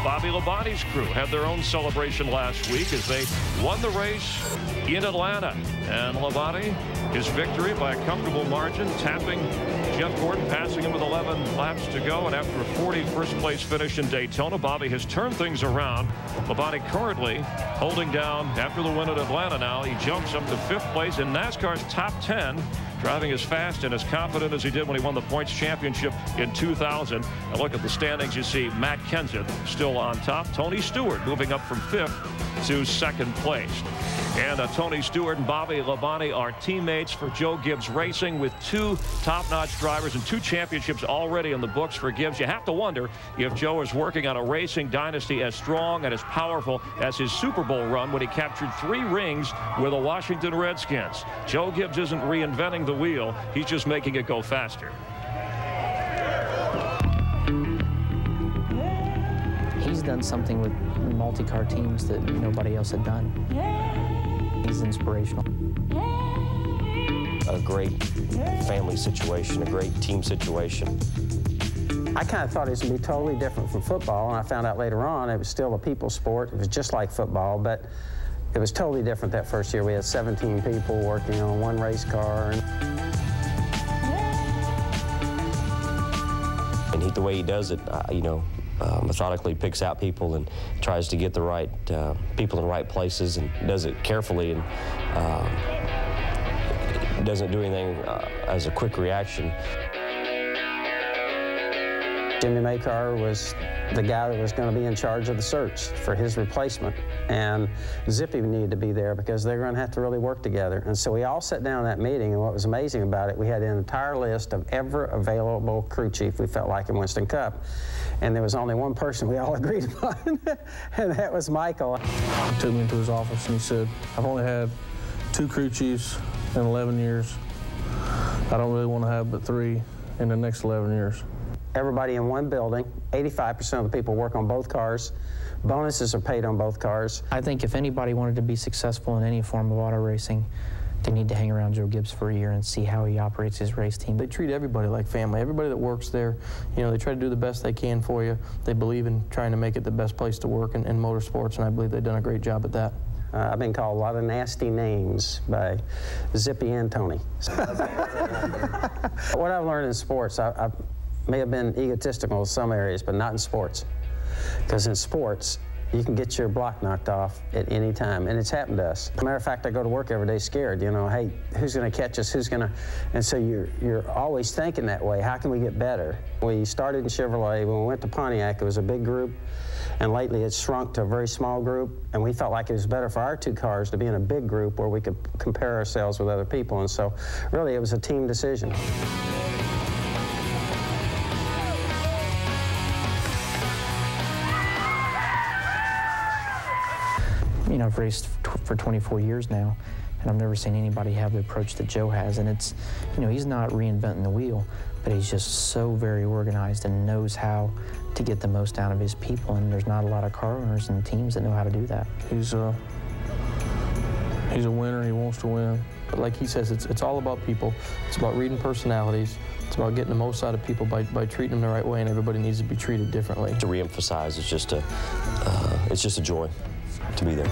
Bobby Labonte's crew had their own celebration last week as they won the race in Atlanta. And Labonte, his victory by a comfortable margin, tapping Jeff Gordon, passing him with 11 laps to go. And after a 40 first-place finish in Daytona, Bobby has turned things around. Labonte currently holding down after the win at Atlanta now. He jumps up to 5th place in NASCAR's top 10, driving as fast and as confident as he did when he won the points championship in 2000. And look at the standings. You see Matt Kenseth still on top. Tony Stewart moving up from 5th to 2nd place. And Tony Stewart and Bobby Labonte are teammates for Joe Gibbs Racing, with 2 top-notch drivers and 2 championships already in the books for Gibbs. You have to wonder if Joe is working on a racing dynasty as strong and as powerful as his Super Bowl run when he captured 3 rings with the Washington Redskins. Joe Gibbs isn't reinventing the wheel. He's just making it go faster. He's done something with multi-car teams that nobody else had done. He's inspirational. A great family situation, a great team situation. I kind of thought it was going to be totally different from football, and I found out later on it was still a people sport. It was just like football, but it was totally different that first year. We had 17 people working on 1 race car. And the way he does it, you know, methodically picks out people and tries to get the right people in the right places, and does it carefully, and doesn't do anything as a quick reaction. Jimmy Maycar was the guy that was going to be in charge of the search for his replacement, and Zippy needed to be there because they're going to have to really work together. And so we all sat down in that meeting, and what was amazing about it, we had an entire list of every available crew chief we felt like in Winston Cup, and there was only one person we all agreed upon, and that was Michael. He took me into his office and he said, "I've only had 2 crew chiefs in 11 years. I don't really want to have but 3 in the next 11 years. Everybody in one building, 85% of the people work on both cars. Bonuses are paid on both cars. I think if anybody wanted to be successful in any form of auto racing, they need to hang around Joe Gibbs for a year and see how he operates his race team. They treat everybody like family. Everybody that works there, you know, they try to do the best they can for you. They believe in trying to make it the best place to work in motorsports, and I believe they've done a great job at that. I've been called a lot of nasty names by Zippy and Tony. What I've learned in sports, I may have been egotistical in some areas, but not in sports. Because in sports, you can get your block knocked off at any time, and it's happened to us. As a matter of fact, I go to work every day scared, you know, hey, who's going to catch us, who's going to, and so you're always thinking that way, how can we get better? We started in Chevrolet, when we went to Pontiac, it was a big group, and lately it's shrunk to a very small group, and we felt like it was better for our 2 cars to be in a big group where we could compare ourselves with other people, and so really it was a team decision. You know, I've raced for 24 years now, and I've never seen anybody have the approach that Joe has. And it's, you know, he's not reinventing the wheel, but he's just so very organized and knows how to get the most out of his people. And there's not a lot of car owners and teams that know how to do that. He's a winner. He wants to win. But like he says, it's all about people. It's about reading personalities. It's about getting the most out of people by treating them the right way, and everybody needs to be treated differently. To reemphasize, it's just a joy to be there.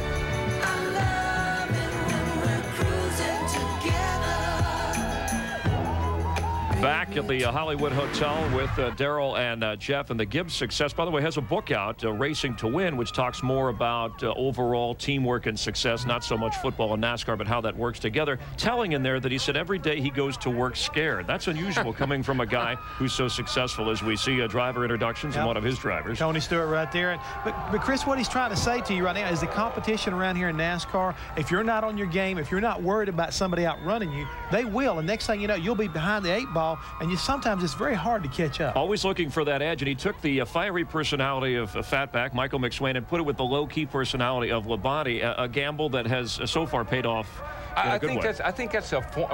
Back at the Hollywood Hotel with Darrell and Jeff, and the Gibbs success, by the way, has a book out, Racing to Win, which talks more about overall teamwork and success, not so much football and NASCAR, but how that works together. Telling in there that he said every day he goes to work scared. That's unusual coming from a guy who's so successful, as we see driver introductions and one of his drivers. Tony Stewart right there. But Chris, what he's trying to say to you right now is the competition around here in NASCAR, if you're not on your game, if you're not worried about somebody outrunning you, they will. And next thing you know, you'll be behind the 8 ball, and sometimes it's very hard to catch up. Always looking for that edge, and he took the fiery personality of Fatback, Michael McSwain, and put it with the low-key personality of Labonte, a gamble that has so far paid off in a good way. I think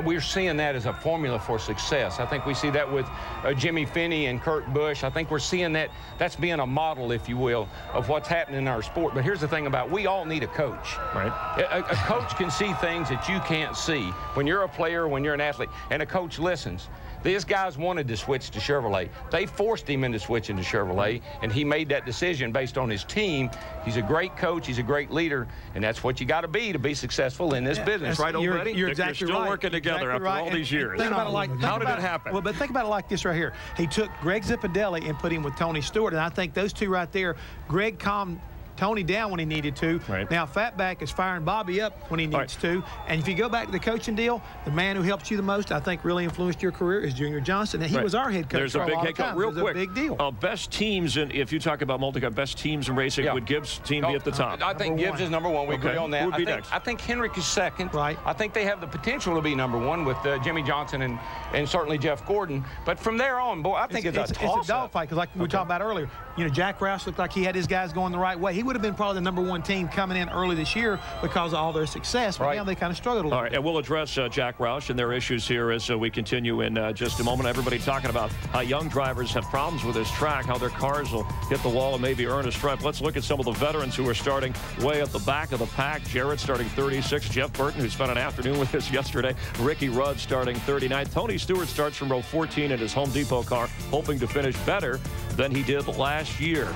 we're seeing that as a formula for success. I think we see that with Jimmy Finney and Kurt Busch. I think we're seeing that's being a model, if you will, of what's happening in our sport. But here's the thing about, we all need a coach. Right. A coach can see things that you can't see when you're a player, when you're an athlete, and a coach listens. These guys wanted to switch to Chevrolet. They forced him into switching to Chevrolet, and he made that decision based on his team. He's a great coach. He's a great leader, and that's what you got to be successful in this business. Right, old buddy? You're exactly still working together after all these years. Think about it like, how did it happen? Well, but think about it like this right here. He took Greg Zipadelli and put him with Tony Stewart, and I think those two right there, Greg calmed Tony down when he needed to. Right. Now Fatback is firing Bobby up when he needs to. And if you go back to the coaching deal, the man who helped you the most, I think really influenced your career, is Junior Johnson. And he was our head coach. There's a big head coach. Real quick, a big deal. Best teams, and if you talk about multi-cut, best teams in racing, would Gibbs' team be at the top? I think Gibbs is number one. We agree on that. Who would be next? I think Henrik is second. Right. I think they have the potential to be number one with Jimmy Johnson and certainly Jeff Gordon. But from there on, boy, I think it's a toss-up. It's a dogfight, because like we talked about earlier, you know, Jack Roush looked like he had his guys going the right way. He would have been probably the number one team coming in early this year because of all their success, but now they kind of struggled a little bit. And we'll address Jack Roush and their issues here as we continue in just a moment. Everybody talking about how young drivers have problems with this track, how their cars will hit the wall and maybe earn a stripe. Let's look at some of the veterans who are starting way at the back of the pack. Jarrett starting 36. Jeff Burton, who spent an afternoon with us yesterday. Ricky Rudd starting 39. Tony Stewart starts from row 14 in his Home Depot car, hoping to finish better than he did last year.